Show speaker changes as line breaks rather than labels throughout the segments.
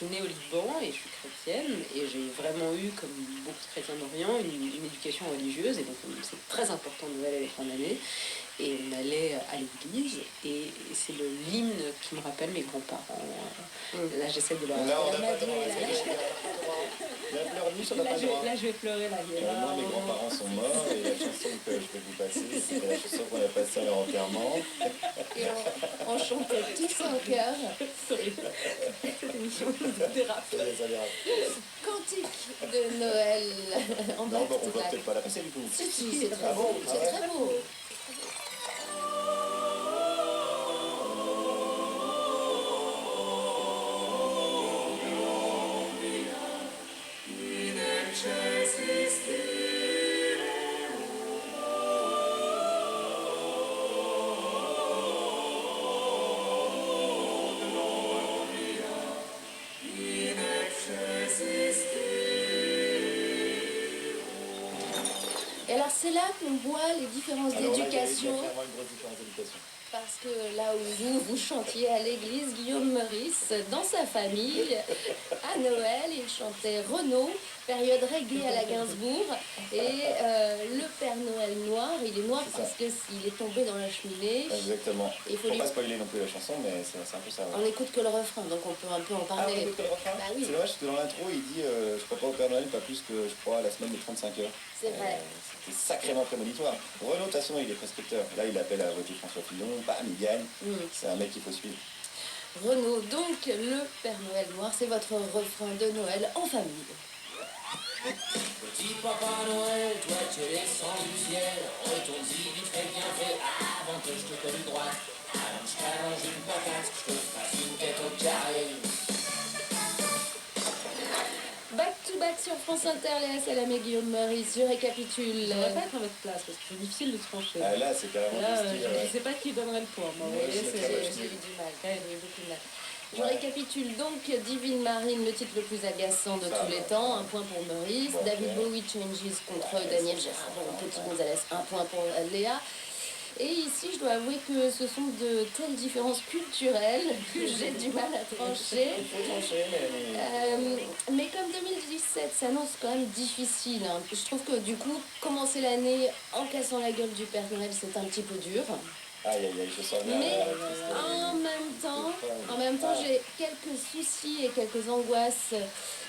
suis née au Liban et je suis chrétienne et j'ai vraiment eu, comme beaucoup de chrétiens d'Orient, une éducation religieuse et donc c'est très important Noël et les fins d'année. Et on allait à l'église et c'est l'hymne qui me rappelle mes grands-parents. Là, j'essaie de leur...
Là, on n'a pas le droit. La pleurniche, on n'a pas le droit.
Là, je vais pleurer la vie.
Moi, mes grands-parents sont morts et la chanson que je vais vous passer, c'est la chanson qu'on a passée à leur enterrement.
Et on chantait tous en chœur.
Cette émission dérape.
Ça dérape.
Cantique de Noël en
Non, bon, on
back-to-back.
va peut-être pas la passer du coup.
Si, c'est très
Ah
beau.
bon,
C'est très beau. Et alors c'est là qu'on voit les différences
Alors là, il y a
d'éducation.
clairement une grosse différence d'éducation.
Parce que là où vous chantiez à l'église, Guillaume Meurice, dans sa famille, à Noël, il chantait Renaud, période reggae à la Gainsbourg, et le Père Noël noir, il est noir
C'est ça.
parce qu'il est tombé dans la cheminée.
Exactement.
Il faut
Faut
lui-
pas spoiler non plus la chanson, mais c'est un peu ça. Ouais.
On n'écoute que le refrain, donc on peut un peu en
Ah, on
parler.
écoute le refrain.
Bah oui.
C'est dommage parce que dans l'intro, il dit je crois pas au Père Noël, pas plus que je crois à la semaine de 35 heures.
C'est vrai.
C'était sacrément prémonitoire. Renaud, de toute façon, il est prescripteur. Là, il appelle à voter François Fillon, bam, il gagne. C'est un mec qu'il faut suivre.
Renaud, donc le Père Noël noir, c'est votre refrain de Noël en famille.
Petit papa Noël, toi tu es descend du ciel, retourne-y vite fait bien fait avant que je te colle droite. Avant que je t'allonge une patate, que je te fasse une tête au carré.
Back to back sur France Inter, Léa Salamé, Guillaume Meurice, je récapitule.
Je devrais pas être à votre place parce que c'est difficile de trancher.
Ah, là, c'est carrément
Là,
du style.
je sais pas qui donnerait le point. Moi,
Ouais,
vous voyez,
je
c'est-
mettrais-
J'ai eu du mal,
Ouais.
j'ai eu beaucoup de mal. Je
Ouais.
récapitule donc Divine Marine, le titre le plus agaçant de
Ça
tous
va.
les temps, un point pour Meurice.
Bon,
David
ok.
Bowie, Changes contre Daniel Gérard, Petit Gonzalez, un point pour Léa. Et ici, je dois avouer que ce sont de telles différences culturelles que j'ai du mal à trancher.
Il faut trancher, mais...
Mais comme 2017 s'annonce quand même difficile, hein, je trouve que du coup, commencer l'année en cassant la gueule du Père Noël, c'est un petit peu dur.
Aïe, aïe, aïe, je sens bien.
Mais
la tristesse.
en même temps, j'ai quelques soucis et quelques angoisses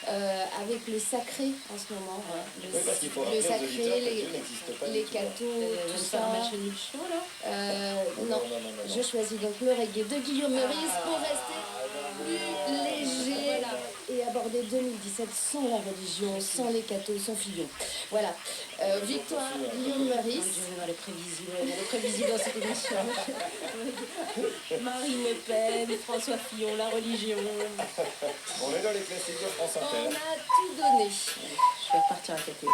avec le sacré en ce moment. Hein.
Oui, parce qu'il faut
Le
rappeler aux
sacré,
auditeurs que Dieu n'existe pas
les
du tout.
cadeaux,
Vous
tout
faire
ça.
un match nul chaud, là
Non, je choisis donc le reggae de Guillaume Meurice pour rester plus léger et aborder 2017 sans la religion, sans les cathos, sans Fillon. Voilà. Victoire Guillaume
Mon
Meurice.
Dieu, on a les prévisibles. On a les prévisibles dans cette émission. Marine Le Pen, François Fillon, la religion.
On est dans les classiques de France
On
Inter.
a tout donné.
Je vais repartir à côté.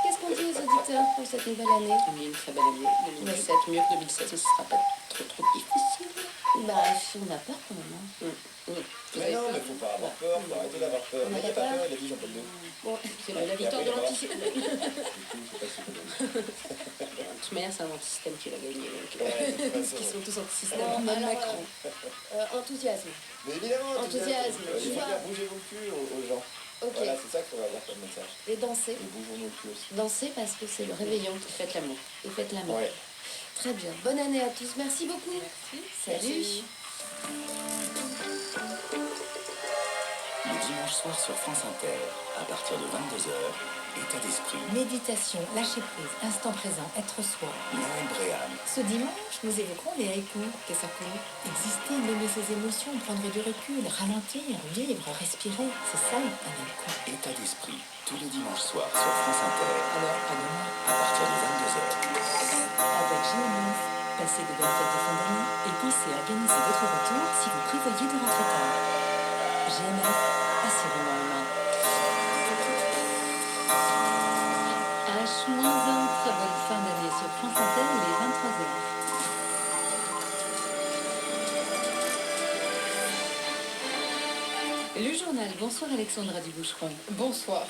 Qu'est-ce qu'on dit aux auditeurs pour cette nouvelle année?
On a une très belle année. 2017, mieux que 2016, ce sera pas trop difficile.
Bah, on a peur quand même. Hein.
Vous
Mais
avez
non,
peur
mais faut pas avoir peur, faut arrêter d'avoir peur.
On a
Mais il n'y a
pas
pas
peur.
peur, il a dit Jean-Paul II.
Bon, c'est la victoire de l'anti.
Du coup, je sais pas si vous
De toute manière, c'est un anti-système qui va gagner. Donc,
Ouais, de toute
ils
façon.
sont tous anti-système,
Bon,
même
alors,
Macron.
enthousiasme.
Mais évidemment,
Enthousiasme,
Il faut
joie.
faire bouger vos culs aux gens.
Ok.
Voilà, c'est ça qu'il faut avoir comme message.
Et danser.
Et bougeons nos culs aussi.
Danser parce que c'est le réveillon.
Faites l'amour.
Et faites l'amour.
Ouais.
Très bien. Bonne année à tous. Merci beaucoup. Salut.
Le dimanche soir sur France Inter, à partir de 22h, état d'esprit,
Méditation, lâcher prise, instant présent, être soi.
Noël Bréham.
Ce dimanche, nous évoquerons les haïkus. Qu'est-ce que exister, nommer ses émotions, prendre du recul, ralentir, vivre, respirer. C'est ça, un haïku.
État d'esprit, tous les dimanches soirs sur France Inter,
Alors, à demain,
à partir de 22h.
avec Gémenis. Passez de bonnes fêtes de fin d'année et pensez à organiser votre retour si vous prévoyez de rentrer tard. GMS, assurément humain.
H-1, très bonne fin d'année sur France Inter, il est 23h. Le journal, bonsoir Alexandra Duboucheron.
Bonsoir.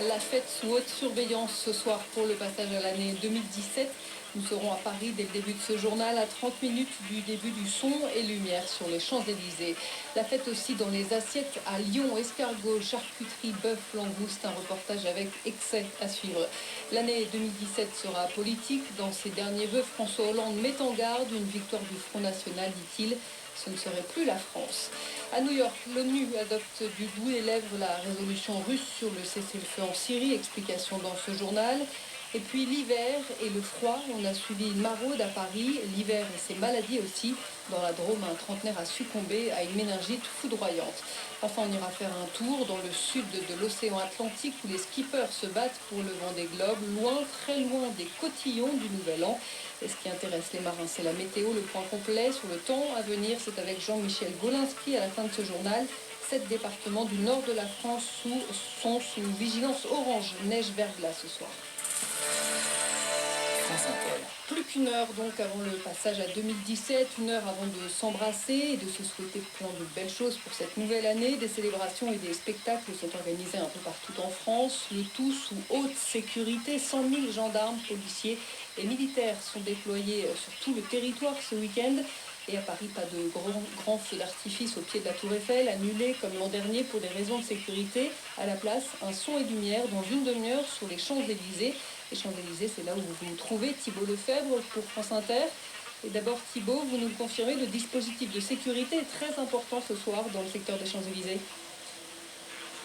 La fête sous haute surveillance ce soir pour le passage à l'année 2017. Nous serons à Paris dès le début de ce journal, à 30 minutes du début du son et lumière sur les Champs-Élysées. La fête aussi dans les assiettes à Lyon, escargots, charcuterie, bœuf, langouste, un reportage avec excès à suivre. L'année 2017 sera politique. Dans ses derniers vœux, François Hollande met en garde une victoire du Front National, dit-il. Ce ne serait plus la France. À New York, l'ONU adopte du bout des lèvres la résolution russe sur le cessez-le-feu en Syrie. Explication dans ce journal. Et puis l'hiver et le froid, on a suivi une maraude à Paris. L'hiver et ses maladies aussi. Dans la Drôme, un trentenaire a succombé à une méningite foudroyante. Enfin, on ira faire un tour dans le sud de l'océan Atlantique où les skippers se battent pour le Vendée Globe, loin, très loin des cotillons du Nouvel An. Et ce qui intéresse les marins, c'est la météo. Le point complet sur le temps à venir, c'est avec Jean-Michel Golinski à la fin de ce journal. 7 départements du nord de la France sont sous vigilance orange, neige, verglas ce soir.
France Inter.
Plus qu'une heure donc avant le passage à 2017, une heure avant de s'embrasser et de se souhaiter plein de belles choses pour cette nouvelle année. Des célébrations et des spectacles sont organisés un peu partout en France, le tout sous haute sécurité. 100 000 gendarmes, policiers et militaires sont déployés sur tout le territoire ce week-end. Et à Paris, pas de grands feux d'artifice au pied de la Tour Eiffel, annulés comme l'an dernier pour des raisons de sécurité. À la place, un son et lumière dans une demi-heure sur les Champs-Élysées. Les Champs-Élysées, c'est là où vous vous trouvez. Thibault Lefebvre pour France Inter. Et d'abord, Thibault, vous nous le confirmez, le dispositif de sécurité est très important ce soir dans le secteur des Champs-Élysées.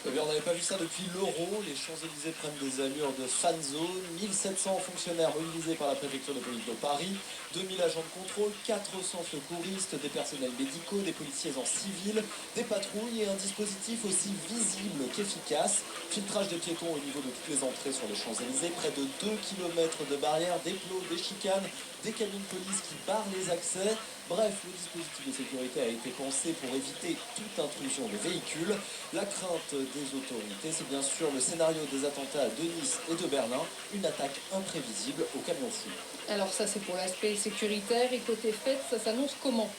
Eh bien, on n'avait pas vu ça depuis l'Euro. Les Champs-Élysées prennent des allures de fan zone. 1700 fonctionnaires mobilisés par la préfecture de police de Paris, 2000 agents de contrôle, 400 secouristes, des personnels médicaux, des policiers en civil, des patrouilles et un dispositif aussi visible qu'efficace. Filtrage des piétons au niveau de toutes les entrées sur les Champs-Élysées, près de 2 km de barrières, des plots, des chicanes, des camions de police qui barrent les accès. Bref, le dispositif de sécurité a été pensé pour éviter toute intrusion de véhicules. La crainte des autorités, c'est bien sûr le scénario des attentats de Nice et de Berlin, une attaque imprévisible au camion fou.
Alors ça, c'est pour l'aspect sécuritaire. Et côté fête, ça s'annonce comment?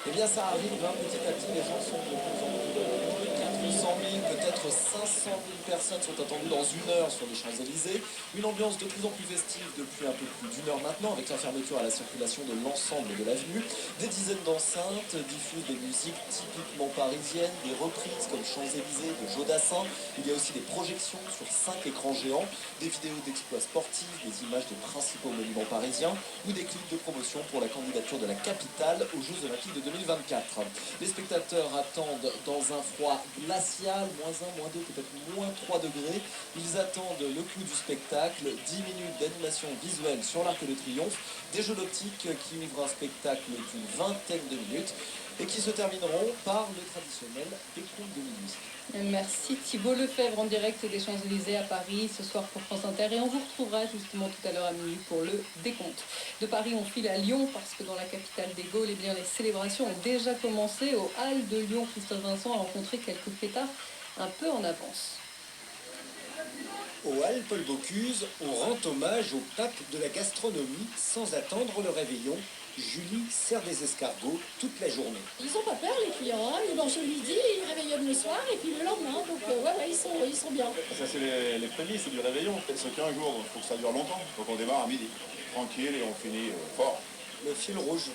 Eh bien, ça arrive, petit à petit, les gens sont de plus en plus nombreux. 400 000, peut-être 500 000 personnes sont attendues dans une heure sur les Champs-Élysées. Une ambiance de plus en plus festive depuis un peu plus d'une heure maintenant, avec la fermeture à la circulation de l'ensemble de l'avenue. Des dizaines d'enceintes diffusent des musiques typiquement parisiennes, des reprises comme Champs-Élysées de Jodassin. Il y a aussi des projections sur 5 écrans géants, des vidéos d'exploits sportifs, des images des principaux monuments parisiens ou des clips de promotion pour la candidature de la capitale aux Jeux Olympiques de 2024. Les spectateurs attendent dans un froid glacial, -1, -2, peut-être -3 degrés. Ils attendent le coup du spectacle, 10 minutes d'animation visuelle sur l'Arc de Triomphe, des jeux d'optique qui ouvrent un spectacle d'une vingtaine de minutes et qui se termineront par le traditionnel décompte de minuit.
Merci Thibault Lefebvre en direct des Champs-Élysées à Paris ce soir pour France Inter. Et on vous retrouvera justement tout à l'heure à minuit pour le décompte. De Paris, on file à Lyon parce que dans la capitale des Gaules, eh bien, les célébrations ont déjà commencé. Au Halles de Lyon, Christophe Vincent a rencontré quelques fêtards un peu en avance.
Au Halles Paul Bocuse, on rend hommage au pape de la gastronomie sans attendre le réveillon. Julie sert des escargots toute la journée.
Ils ont pas peur les clients, hein. Mais bon, je lui dis, ils réveillonnent le soir et puis le lendemain, donc ouais, ils sont bien.
Ça c'est les prémices, c'est du réveillon. C'est 15 jours, il faut que ça dure longtemps. Donc on démarre à midi, tranquille et on finit fort.
Le fil rouge,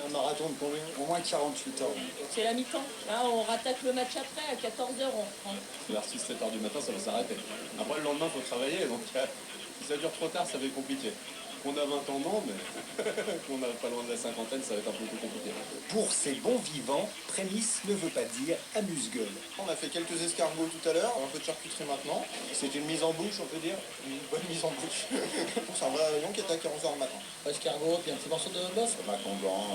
un marathon de combien? Au moins 48 heures.
C'est la mi-temps. Là, on rattaque le match après, à 14h, on reprend.
Vers 6-7 heures du matin, ça va s'arrêter. Après le lendemain, il faut travailler, donc si ça dure trop tard, ça va être compliqué. Qu'on a 20 ans, non, mais qu'on n'a pas loin de la cinquantaine, ça va être un peu plus compliqué.
Pour ces bons vivants, prémisse ne veut pas dire amuse-gueule.
On a fait quelques escargots tout à l'heure, un peu de charcuterie maintenant. C'est une mise en bouche, on peut dire. Une bonne mise en bouche. C'est un vrai réveillon qui est à 40h le matin.
Escargot, puis un petit morceau de bœuf.
Macon blanc,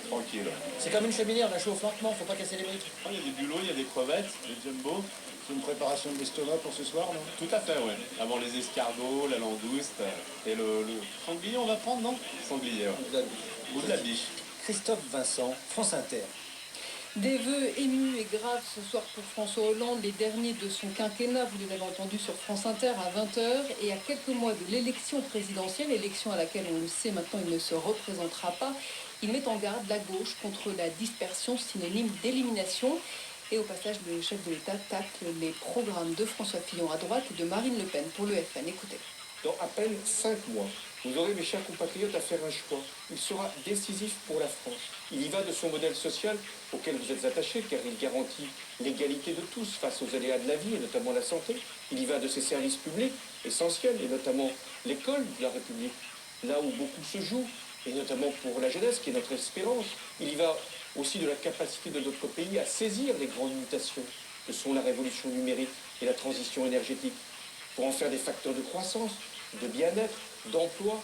tranquille.
C'est comme une cheminée, on la chauffe lentement, faut pas casser les briques.
Il y a des bulots, il y a des crevettes, des jumbo.
C'est une préparation de l'estomac pour ce soir, non?
Tout à fait, ouais. Avant les escargots, la langouste et le sanglier, on va prendre, non? Sanglier, ouais. Ou de la biche.
Christophe Vincent, France Inter.
Des vœux émus et graves ce soir pour François Hollande, les derniers de son quinquennat, vous les avez entendus sur France Inter à 20h. Et à quelques mois de l'élection présidentielle, élection à laquelle on le sait maintenant il ne se représentera pas, il met en garde la gauche contre la dispersion, synonyme d'élimination. Et au passage, le chef de l'État tacle les programmes de François Fillon à droite et de Marine Le Pen pour le FN. Écoutez.
Dans à peine 5 mois, vous aurez, mes chers compatriotes, à faire un choix. Il sera décisif pour la France. Il y va de son modèle social auquel vous êtes attachés, car il garantit l'égalité de tous face aux aléas de la vie, et notamment la santé. Il y va de ses services publics essentiels, et notamment l'école de la République, là où beaucoup se joue, et notamment pour la jeunesse, qui est notre espérance. Il y va aussi de la capacité de notre pays à saisir les grandes mutations que sont la révolution numérique et la transition énergétique, pour en faire des facteurs de croissance, de bien-être, d'emploi,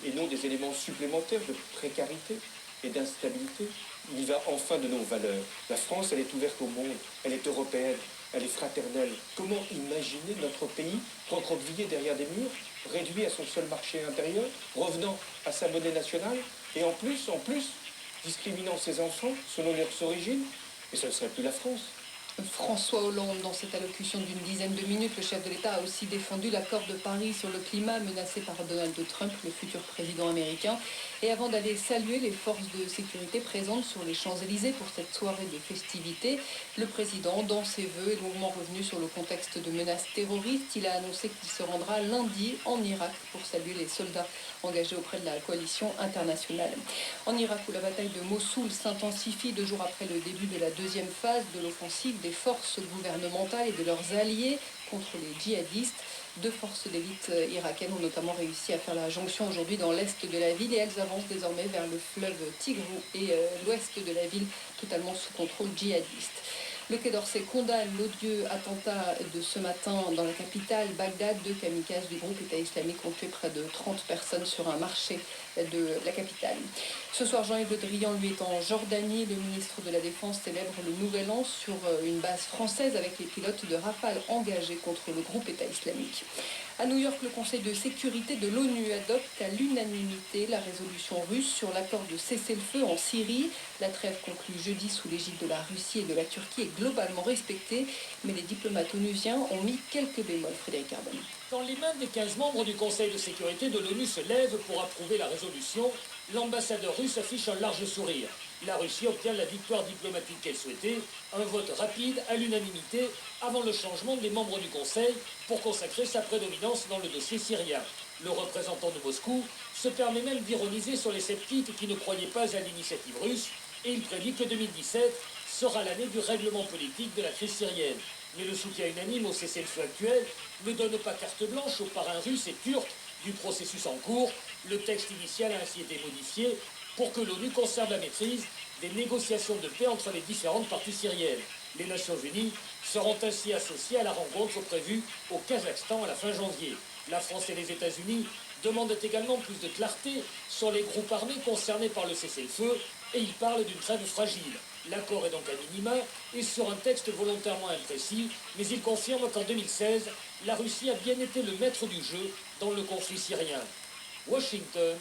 et non des éléments supplémentaires de précarité et d'instabilité. Il y va enfin de nos valeurs. La France, elle est ouverte au monde, elle est européenne, elle est fraternelle. Comment imaginer notre pays recroquevillé derrière des murs, réduit à son seul marché intérieur, revenant à sa monnaie nationale, et en plus, discriminant ses enfants selon leurs origines? Et ce ne serait plus la France.
François Hollande, dans cette allocution d'une dizaine de minutes, le chef de l'État a aussi défendu l'accord de Paris sur le climat menacé par Donald Trump, le futur président américain. Et avant d'aller saluer les forces de sécurité présentes sur les Champs-Élysées pour cette soirée de festivités, le président, dans ses vœux, est longuement revenu sur le contexte de menaces terroristes. Il a annoncé qu'il se rendra lundi en Irak pour saluer les soldats engagés auprès de la coalition internationale. En Irak, où la bataille de Mossoul s'intensifie 2 jours après le début de la deuxième phase de l'offensive des forces gouvernementales et de leurs alliés contre les djihadistes. 2 forces d'élite irakiennes ont notamment réussi à faire la jonction aujourd'hui dans l'est de la ville et elles avancent désormais vers le fleuve Tigre et l'ouest de la ville totalement sous contrôle djihadiste. Le Quai d'Orsay condamne l'odieux attentat de ce matin dans la capitale, Bagdad. 2 kamikazes du groupe État islamique ont tué près de 30 personnes sur un marché de la capitale. Ce soir, Jean-Yves Le Drian, lui, est en Jordanie. Le ministre de la Défense célèbre le Nouvel An sur une base française avec les pilotes de Rafale engagés contre le groupe État islamique. À New York, le Conseil de sécurité de l'ONU adopte à l'unanimité la résolution russe sur l'accord de cessez-le-feu en Syrie. La trêve conclue jeudi sous l'égide de la Russie et de la Turquie est globalement respectée, mais les diplomates onusiens ont mis quelques bémols. Frédéric Arbonne.
Quand les mains des 15 membres du Conseil de sécurité de l'ONU se lèvent pour approuver la résolution, l'ambassadeur russe affiche un large sourire. La Russie obtient la victoire diplomatique qu'elle souhaitait, un vote rapide à l'unanimité avant le changement des membres du Conseil pour consacrer sa prédominance dans le dossier syrien. Le représentant de Moscou se permet même d'ironiser sur les sceptiques qui ne croyaient pas à l'initiative russe et il prédit que 2017 sera l'année du règlement politique de la crise syrienne. Mais le soutien unanime au cessez-le-feu actuel ne donne pas carte blanche aux parrains russes et turcs du processus en cours. Le texte initial a ainsi été modifié pour que l'ONU conserve la maîtrise des négociations de paix entre les différentes parties syriennes. Les Nations Unies seront ainsi associées à la rencontre prévue au Kazakhstan à la fin janvier. La France et les États-Unis demandent également plus de clarté sur les groupes armés concernés par le cessez-le-feu et ils parlent d'une trêve fragile. L'accord est donc à minima et sur un texte volontairement imprécis, mais il confirme qu'en 2016, la Russie a bien été le maître du jeu dans le conflit syrien. Washington,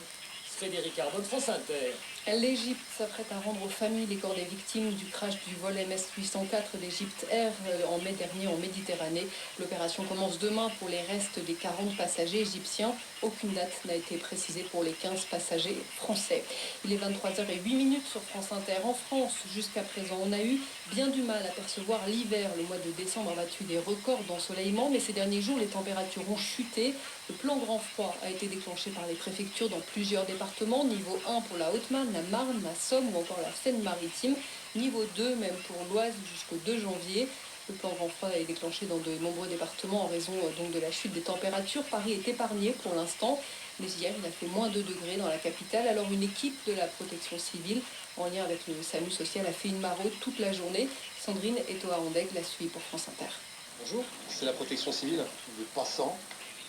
Frédéric Arbonne, France Inter.
L'Égypte s'apprête à rendre aux familles les corps des victimes du crash du vol MS-804 d'Égypte Air en mai dernier en Méditerranée. L'opération commence demain pour les restes des 40 passagers égyptiens. Aucune date n'a été précisée pour les 15 passagers français. Il est 23h08 sur France Inter. En France, jusqu'à présent, on a eu bien du mal à percevoir l'hiver. Le mois de décembre a battu des records d'ensoleillement, mais ces derniers jours, les températures ont chuté. Le plan grand froid a été déclenché par les préfectures dans plusieurs départements. Niveau 1 pour la Haute-Marne, la Marne, la Somme ou encore la Seine-Maritime. Niveau 2 même pour l'Oise jusqu'au 2 janvier. Le plan grand froid est déclenché dans de nombreux départements en raison donc de la chute des températures. Paris est épargné pour l'instant, mais hier il a fait moins 2 degrés dans la capitale. Alors une équipe de la protection civile en lien avec le SAMU social a fait une maraude toute la journée. Sandrine Etoa-Andeg la suit pour France Inter.
Bonjour, c'est la protection civile. Les passants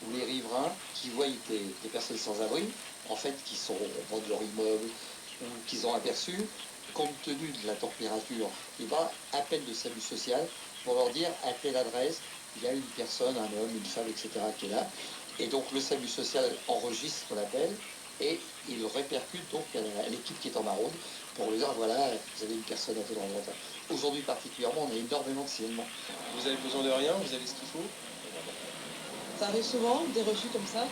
ou les riverains qui voient des personnes sans abri, en fait qui sont au bord de leur immeuble ou qu'ils ont aperçu, compte tenu de la température, appellent le SAMU social pour leur dire à telle adresse, il y a une personne, un homme, une femme, etc. qui est là. Et donc le SAMU social enregistre l'appel et il répercute donc à l'équipe qui est en maraude pour lui dire voilà, vous avez une personne à tel endroit. Aujourd'hui particulièrement, on a énormément de signalements.
Vous avez besoin de rien, vous avez ce qu'il faut?
Ça arrive souvent, des refus comme ça?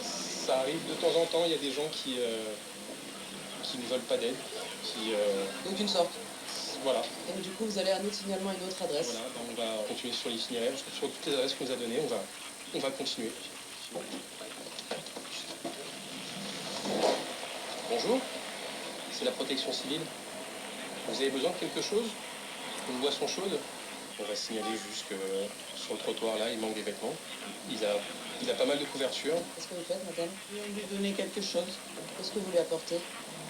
Ça arrive de temps en temps, il y a des gens qui ne veulent pas d'aide.
D'aucune sorte?
Voilà.
Et du coup, vous allez à un autre signalement, une autre adresse.
Voilà, on va continuer sur l'itinéraire, sur toutes les adresses qu'on nous a données, on va continuer. Bonjour, c'est la protection civile. Vous avez besoin de quelque chose? Une boisson chaude? On va signaler jusque sur le trottoir là, il manque des vêtements. Il a pas mal de couvertures.
Qu'est-ce que vous faites, madame?
Je vais lui donner quelque chose.
Qu'est-ce que vous lui apportez?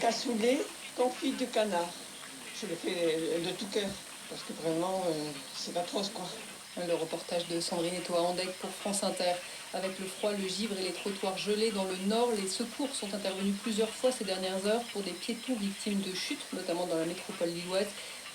Cassoulet, confit de canard. Je le fais de tout cœur, parce que vraiment, c'est atroce, quoi.
Le reportage de Sandrine Etoa-Andec pour France Inter. Avec le froid, le givre et les trottoirs gelés dans le nord, les secours sont intervenus plusieurs fois ces dernières heures pour des piétons victimes de chutes, notamment dans la métropole lilloise.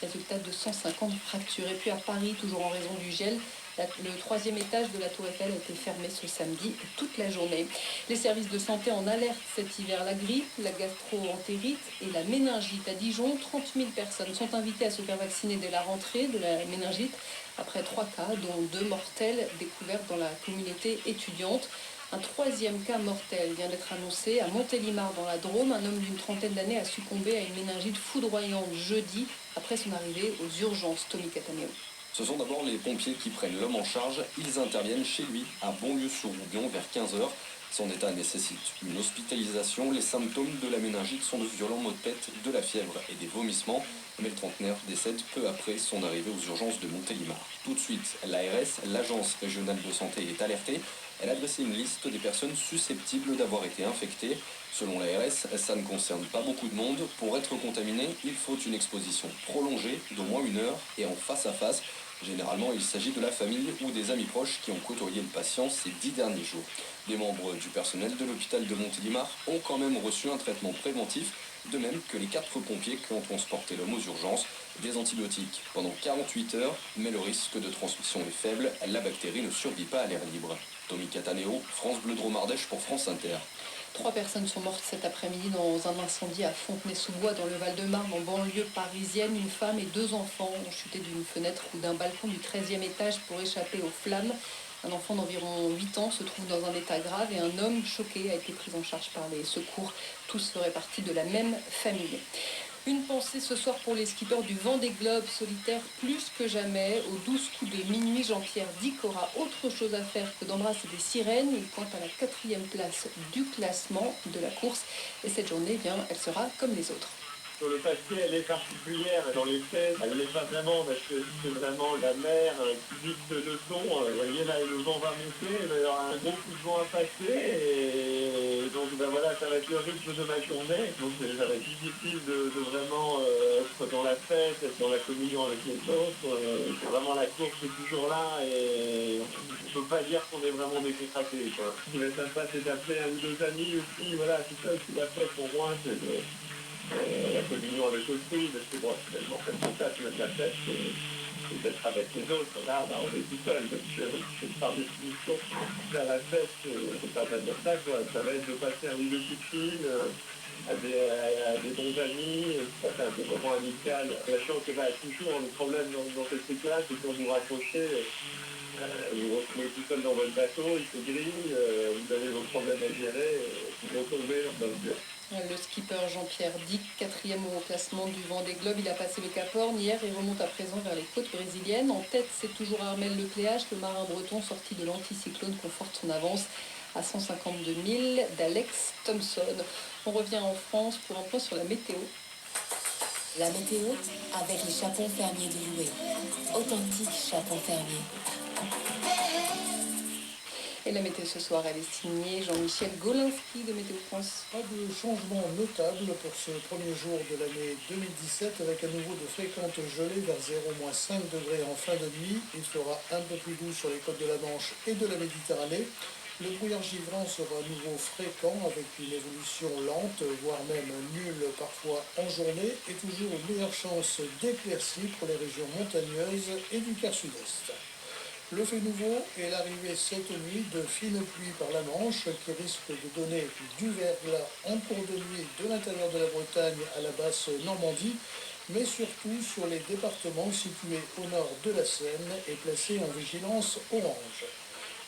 Résultat de 150 fractures. Et puis à Paris, toujours en raison du gel, le 3e étage de la Tour Eiffel a été fermé ce samedi toute la journée. Les services de santé en alerte cet hiver. La grippe, la gastro-entérite et la méningite. À Dijon, 30 000 personnes sont invitées à se faire vacciner dès la rentrée de la méningite, après 3 cas, dont 2 mortels découverts dans la communauté étudiante. Un 3e cas mortel vient d'être annoncé à Montélimar dans la Drôme. Un homme d'une trentaine d'années a succombé à une méningite foudroyante jeudi après son arrivée aux urgences. Tommy Cataneo.
Ce sont d'abord les pompiers qui prennent l'homme en charge. Ils interviennent chez lui à Bonlieu-sur-Roubion vers 15h. Son état nécessite une hospitalisation. Les symptômes de la méningite sont de violents maux de tête, de la fièvre et des vomissements. Mais le trentenaire décède peu après son arrivée aux urgences de Montélimar. Tout de suite, l'ARS, l'Agence régionale de santé, est alertée. Elle a dressé une liste des personnes susceptibles d'avoir été infectées. Selon l'ARS, ça ne concerne pas beaucoup de monde. Pour être contaminé, il faut une exposition prolongée d'au moins 1 heure et en face à face. Généralement, il s'agit de la famille ou des amis proches qui ont côtoyé le patient ces 10 derniers jours. Des membres du personnel de l'hôpital de Montélimar ont quand même reçu un traitement préventif, de même que les 4 pompiers qui ont transporté l'homme aux urgences. Des antibiotiques pendant 48 heures, mais le risque de transmission est faible. La bactérie ne survit pas à l'air libre. Tommy Cataneo, France Bleu Drôme Ardèche pour France Inter.
3 personnes sont mortes cet après-midi dans un incendie à Fontenay-sous-Bois, dans le Val-de-Marne, en banlieue parisienne. Une femme et 2 enfants ont chuté d'une fenêtre ou d'un balcon du 13e étage pour échapper aux flammes. Un enfant d'environ 8 ans se trouve dans un état grave et un homme choqué a été pris en charge par les secours. Tous feraient partie de la même famille. Une pensée ce soir pour les skippers du Vendée Globe solitaire plus que jamais. Aux 12 coups de minuit, Jean-Pierre Dick aura autre chose à faire que d'embrasser des sirènes. Il pointe à la 4e place du classement de la course. Et cette journée, elle sera comme les autres.
Sur le papier, elle est particulière. Dans les faits, elle l'est pas vraiment parce que c'est vraiment la mer qui dicte le ton. Vous voyez là, le vent va monter, il va y avoir un gros coup de vent à passer. Et donc voilà, ça va être le rythme de ma journée. Donc ça va être difficile de vraiment être dans la fête, être dans la communion avec les autres. C'est vraiment la course qui est toujours là et on ne peut pas dire qu'on est vraiment décontracté. Ce qui va être sympa, c'est d'appeler 1 ou 2 amis aussi. Voilà, c'est ça aussi la fête pour moi. La communion avec autrui, parce que bon, finalement, comme ça, tu veux la fête, c'est d'être avec les autres. Là, on est tout seul, donc c'est par définition, faire la fête, c'est pas dire ça, quoi. Ça va être de passer un milieu de fil, à des bons amis, ça fait un peu moment amical. Sachant que toujours, le problème dans cette truc-là, c'est qu'on vous raccrochez, vous vous retrouvez tout seul dans votre bateau, il se grille, vous avez vos problèmes à gérer, vous retombez dans le dur.
Le skipper Jean-Pierre Dick, 4e au classement du Vendée Globe, il a passé le Cap Horn hier et remonte à présent vers les côtes brésiliennes. En tête, c'est toujours Armel Lecléache, le marin breton sorti de l'anticyclone, conforte son avance à 152 000 d'Alex Thompson. On revient en France pour un point sur la météo.
La météo avec les chapons fermiers de Loué. Authentique chapon fermier.
Et la météo ce soir, elle est signée Jean-Michel Golinski de Météo France.
Pas de changement notable pour ce premier jour de l'année 2017 avec à nouveau de fréquentes gelées vers 0-5 degrés en fin de nuit. Il fera un peu plus doux sur les côtes de la Manche et de la Méditerranée. Le brouillard givrant sera à nouveau fréquent avec une évolution lente, voire même nulle parfois en journée et toujours une meilleure chance d'éclaircies pour les régions montagneuses et du quart sud-est. Le fait nouveau est l'arrivée cette nuit de fines pluies par la Manche qui risque de donner du verglas en cours de nuit de l'intérieur de la Bretagne à la basse Normandie, mais surtout sur les départements situés au nord de la Seine et placés en vigilance orange.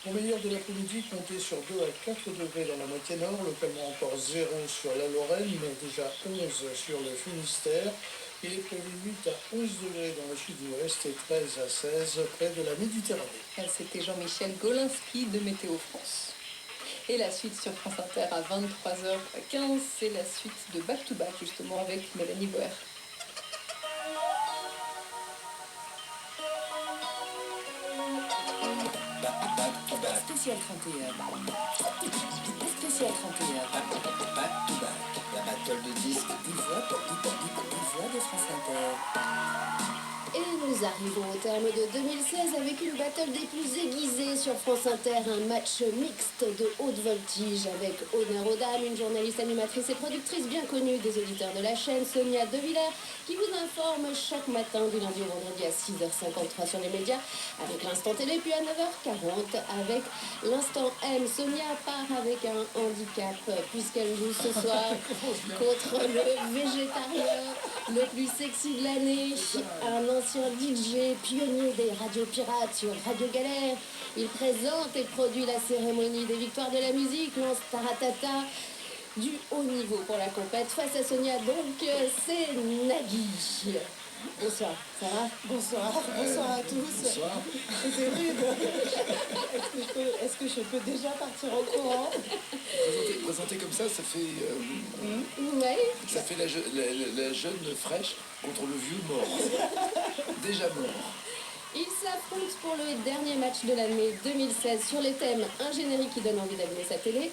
Au meilleur de l'après-midi, comptez sur 2 à 4 degrés dans la moitié nord, localement encore 0 sur la Lorraine, mais déjà 11 sur le Finistère. Il est prévu 8 à 11 degrés dans le sud-ouest et 13 à 16 près de la Méditerranée.
C'était Jean-Michel Golinski de Météo France. Et la suite sur France Inter à 23h15, c'est la suite de Back to Back justement avec Mélanie Boer.
Spécial 31. Spécial 31.
Back to back, la battle de disques.
10 voix de France Inter.
Et nous arrivons au terme de 2016 avec une battle des plus aiguisées sur France Inter, un match mixte de haute voltige avec honneur aux dames, une journaliste animatrice et productrice bien connue des auditeurs de la chaîne, Sonia De Villers, qui vous informe chaque matin du lundi au vendredi à 6h53 sur les médias avec l'instant télé, puis à 9h40 avec l'instant M. Sonia part avec un handicap puisqu'elle joue ce soir contre le végétarien le plus sexy de l'année, un ancien DJ pionnier des radios pirates sur Radio Galère. Il présente et produit la cérémonie des victoires de la musique, lance Taratata, du haut niveau pour la compète. Face à Sonia, donc, c'est Nagui. Bonsoir, ça va?
Bonsoir à tous.
Bonsoir.
C'est rude. Est-ce que je peux déjà partir au courant?
Présenter comme ça fait,
Ouais.
ça fait la jeune fraîche contre le vieux mort. Déjà mort.
Ils s'affrontent pour le dernier match de l'année 2016 sur les thèmes un générique qui donne envie d'allumer sa télé,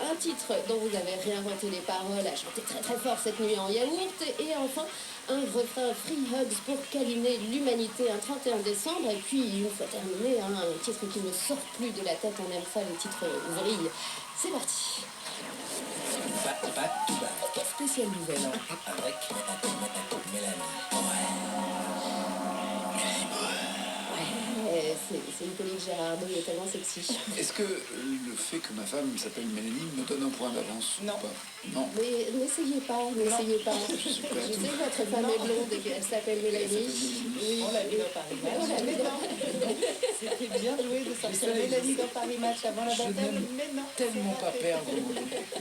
un titre dont vous avez réinventé les paroles à chanter très très fort cette nuit en yaourt, et enfin un refrain Free Hugs pour câliner l'humanité un 31 décembre, et puis une fois terminé, un titre qui ne sort plus de la tête, on aime ça, les titres vrillent. C'est parti.
Back to back.
Spécial nouvelle.
Avec Mélanie.
C'est Hippolyte Gérardot, il est tellement sexy.
Est-ce que le fait que ma femme s'appelle Mélanie me donne un point d'avance ou pas? Non.
Mais n'essayez pas.
Je suis prêt à
Je
tout.
sais que votre femme est blonde et qu'elle s'appelle Mélanie. Oui.
On l'a vu dans Paris Match. C'était bien joué de sortir Mélanie dans Paris Match avant la
Je
bataille,
n'aime
mais non.
tellement pas perdre.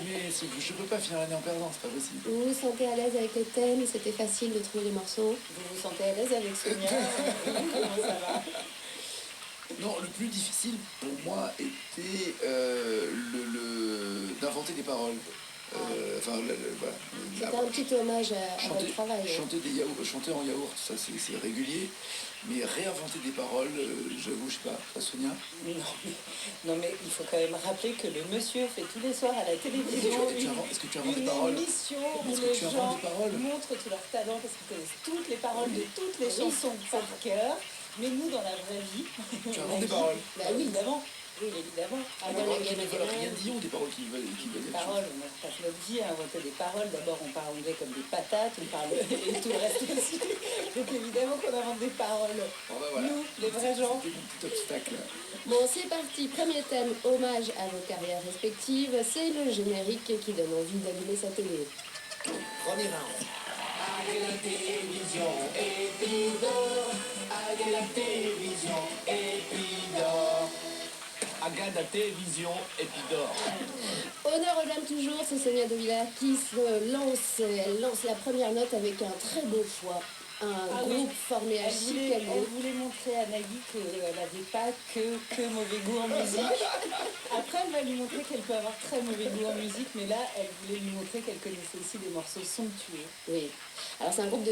Mais je peux pas finir l'année en perdant, c'est pas possible.
Vous vous sentez à l'aise avec les thèmes? C'était facile de trouver les morceaux?
Vous vous sentez à l'aise avec Sonia? Comment ça va?
Non, le plus difficile pour moi était d'inventer des paroles. Voilà.
C'était un petit hommage à votre travail.
Chanter en yaourt, ça c'est régulier, mais réinventer des paroles, j'avoue, je sais pas, Sonia.
Non, mais il faut quand même rappeler que le monsieur fait tous les soirs à la télévision
Est-ce que tu inventes des paroles?
une émission où les gens montrent tout leur talent parce qu'ils connaissent toutes les paroles de toutes les chansons par cœur. Mais nous, dans la vraie vie,
Tu inventes des paroles?
Bah oui, évidemment. Oui, évidemment.
Des paroles qui ne veulent rien dire ou des paroles qui veulent
Des
dire
paroles, on passe notre vie à inventer des paroles. D'abord, on parle anglais comme des patates, on parle et tout le reste aussi. Donc évidemment qu'on invente des paroles.
Voilà.
Nous, les vrais gens.
C'était mon petit obstacle.
Bon, c'est parti. Premier thème, hommage à vos carrières respectives. C'est le générique qui donne envie d'allumer sa télé.
Premier round.
Avec la télévision et puis dors. Avec la télévision et puis dors.
Regarde la télévision et puis dors.
Honneur aux dames toujours, c'est Sonia De Villers qui se lance. Elle lance la première note avec un très beau choix. Un groupe formé à Chicago.
Elle voulait montrer à Nagui qu'elle n'avait pas que mauvais goût en musique. Après, elle va lui montrer qu'elle peut avoir très mauvais goût en musique, mais là, elle voulait lui montrer qu'elle connaissait aussi des morceaux somptueux.
Oui. Alors, c'est un groupe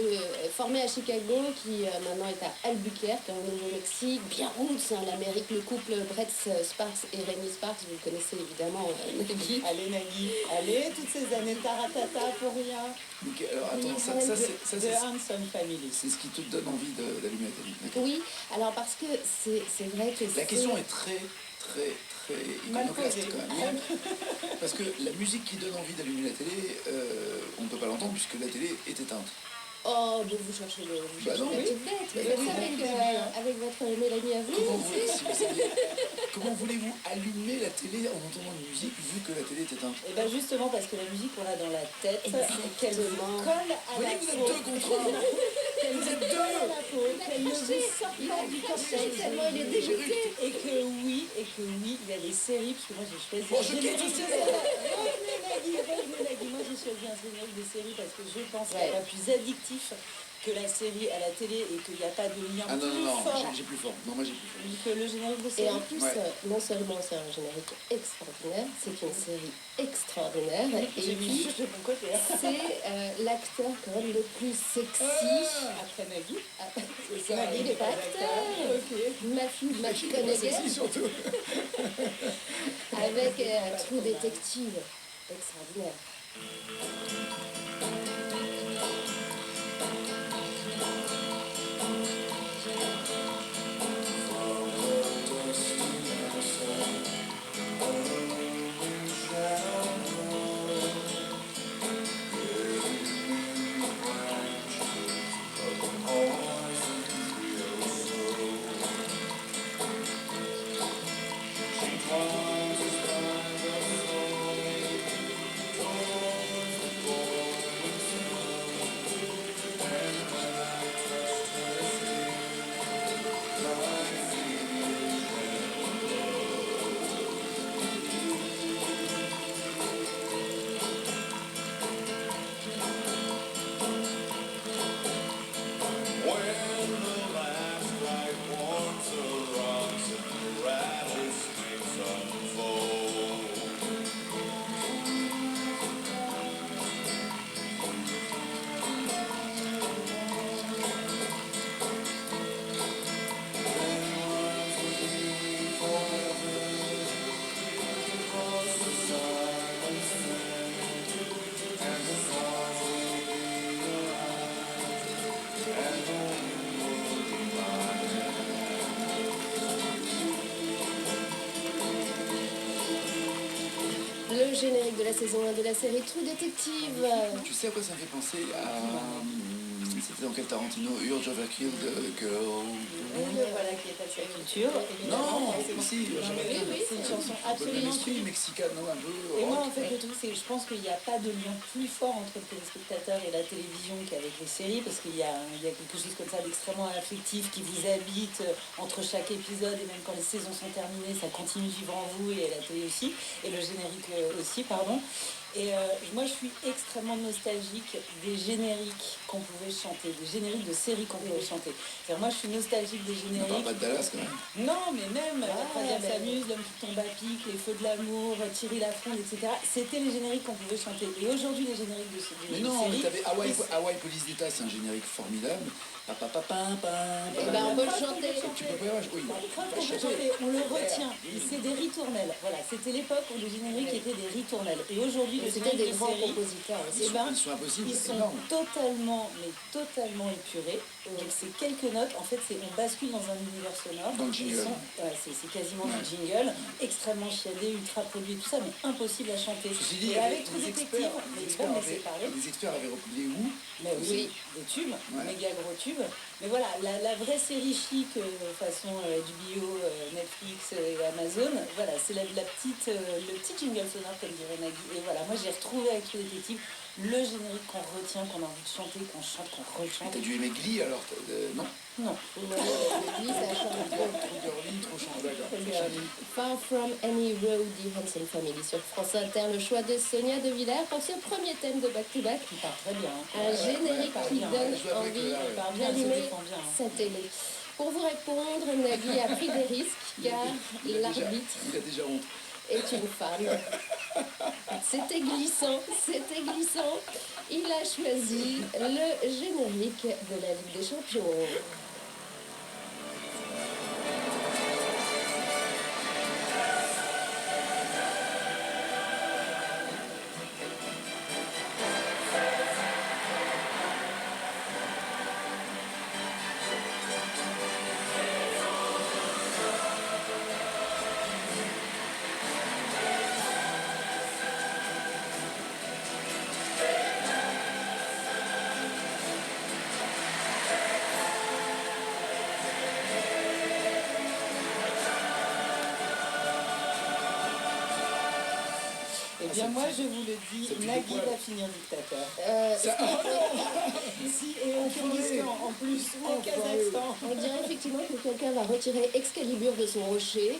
formé à Chicago qui maintenant est à Albuquerque, au Nouveau-Mexique. Bien roots, l'Amérique, le couple Brett Sparks et Rémi Sparks, vous le connaissez évidemment, Nagui.
Allez, Nagui, allez, toutes ces années taratata pour rien.
Donc, alors, attends, ça
The Handsome Family.
c'est ce qui te donne envie d'allumer la télé. D'accord.
Oui, alors parce que c'est vrai que
La question est très
mal
iconoclaste
posée.
quand même. Parce que la musique qui donne envie d'allumer la télé, on ne peut pas l'entendre puisque la télé est éteinte.
Oh, mais vous cherchez la petite bête.
Mais
Vous
oui,
savez
oui,
avec votre Mélanie à vous.
Comment voulez-vous allumer la télé en entendant une musique vu que la télé est éteinte?
Et bien justement parce que la musique on l'a dans la tête, qu'elle me colle à
Vous
la
voyez, vous êtes
peau.
deux contre un.
Qu'elle me colle à la peau, qu'elle ne vous sort pas du corset tellement elle est dégoûtée. Et que oui, il y a des séries, parce que moi j'ai choisi...
Bon, je quitte ce cinéma.
Revenez Nagui, moi j'ai choisi un générique de série parce que je pense qu'elle est la plus addictif que la série à la télé et qu'il n'y a pas de lien
Ah non,
plus
non, non,
fort
j'ai plus fort. Non, moi j'ai plus fort.
que le générique de série.
Et en plus, non seulement c'est un générique extraordinaire, c'est une série extraordinaire.
J'ai
Et
mis
puis,
juste de mon côté.
c'est l'acteur quand même le plus sexy.
Après Nagui.
C'est ça, il n'est pas acteur. Matthew McConaughey.
Sexy surtout.
Avec True Detective. Extraordinaire. Le générique de la saison 1 de la série True Detective.
Tu sais à quoi ça me fait penser à... C'était dans quel Tarantino? Urge Overkill Girl.
Voilà qui est pas de sa culture.
Non, si,
Oui, c'est une chanson absolument
l'esprit mexicain, non, un peu.
Et moi, en fait, le truc, c'est que je pense qu'il n'y a pas de lien plus fort entre le téléspectateur et la télévision qu'avec les séries, parce qu'il y a quelque chose comme ça d'extrêmement affectif qui vous habite entre chaque épisode, et même quand les saisons sont terminées, ça continue de vivre en vous, et à la télé aussi, et le générique aussi, pardon. Et moi, je suis extrêmement nostalgique des génériques qu'on pouvait chanter, des génériques de séries qu'on pouvait chanter. C'est-à-dire, moi, je suis nostalgique des génériques.
On parle pas de Dallas, quand même.
Non, mais même La Troisième s'amuse, L'homme qui tombe à pic, Les Feux de l'amour, Thierry Lafronde, etc. C'était les génériques qu'on pouvait chanter. Et aujourd'hui, les génériques de séries...
Mais non, mais t'avais Hawaii Police d'État, c'est un générique formidable.
Eh ben, on peut le chanter.
Tu peux pas, oui.
On le retient. C'est des ritournelles. Voilà, c'était l'époque où les génériques étaient des ritournelles. Et aujourd'hui, les
C'était des
génériques de
grands
séries,
compositeurs aussi.
Ils sont impossibles.
ils sont totalement épurés. Donc c'est quelques notes. En fait, on bascule dans un univers sonore.
Dans le jingle.
C'est quasiment du jingle, extrêmement chiadé, ultra produit, tout ça, mais impossible à chanter.
Ceci dit,
et avec True Detective,
les experts avaient repris où?
Mais oui, des tubes, méga gros tubes. Mais voilà, la vraie série chic façon HBO, Netflix et Amazon, voilà, c'est le petit jingle sonore comme dirait Nagui. Et voilà, moi j'ai retrouvé avec True Detective le générique qu'on retient, qu'on a envie de chanter, qu'on chante, qu'on rechante.
T'as dû aimer Glee alors? Non.
Non.
Glee, ça chante
trop girly, trop chanté, d'accord.
Far From Any Road, The Hanson Family sur France Inter, le choix de Sonia De Villers pour ce premier thème de Back to Back.
Il part très bien.
Un générique qui donne envie d'allumer sa télé. Pour vous répondre, Nagui a pris des risques car l'arbitre
Il a déjà honte.
est une femme. C'était glissant. Il a choisi le générique de la Ligue des Champions.
Eh bien, moi, je vous le dis, Nagui va finir dictateur. Si, et au Kyrgyzstan, en plus, ou au Kazakhstan.
On dirait effectivement que quelqu'un va retirer Excalibur de son rocher.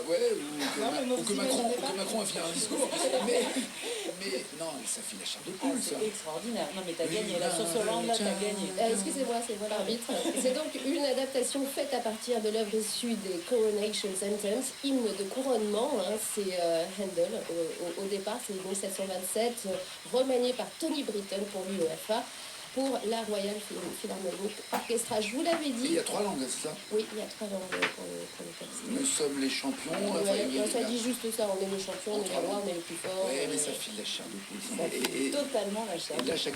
Ou que Macron a fait un discours. Mais Non, mais ça file la chair de
Ah,
poule, ça.
c'est extraordinaire. Non, mais t'as
Oui,
gagné. La
non,
sauce Hollande, là, t'as gagné.
Excusez-moi, c'est moi l'arbitre. C'est donc une adaptation faite à partir de l'œuvre issue des Coronation Sentence, hymne de couronnement. Hein, c'est Handel au départ, c'est 1727, remanié par Tony Britton pour l'UEFA, pour la Royal Philharmonic Orchestra. Je vous l'avais
Et il
dit.
y a 3 langues, c'est ça?
Oui, il y a 3 langues pour le texte.
Nous sommes les champions.
Ouais,
enfin,
non, ça dit juste ça, on est les champions, on est les rois, on est les plus forts.
Ouais, mais ça file la chair de poule.
Ça fait totalement la chair.
Et là, chaque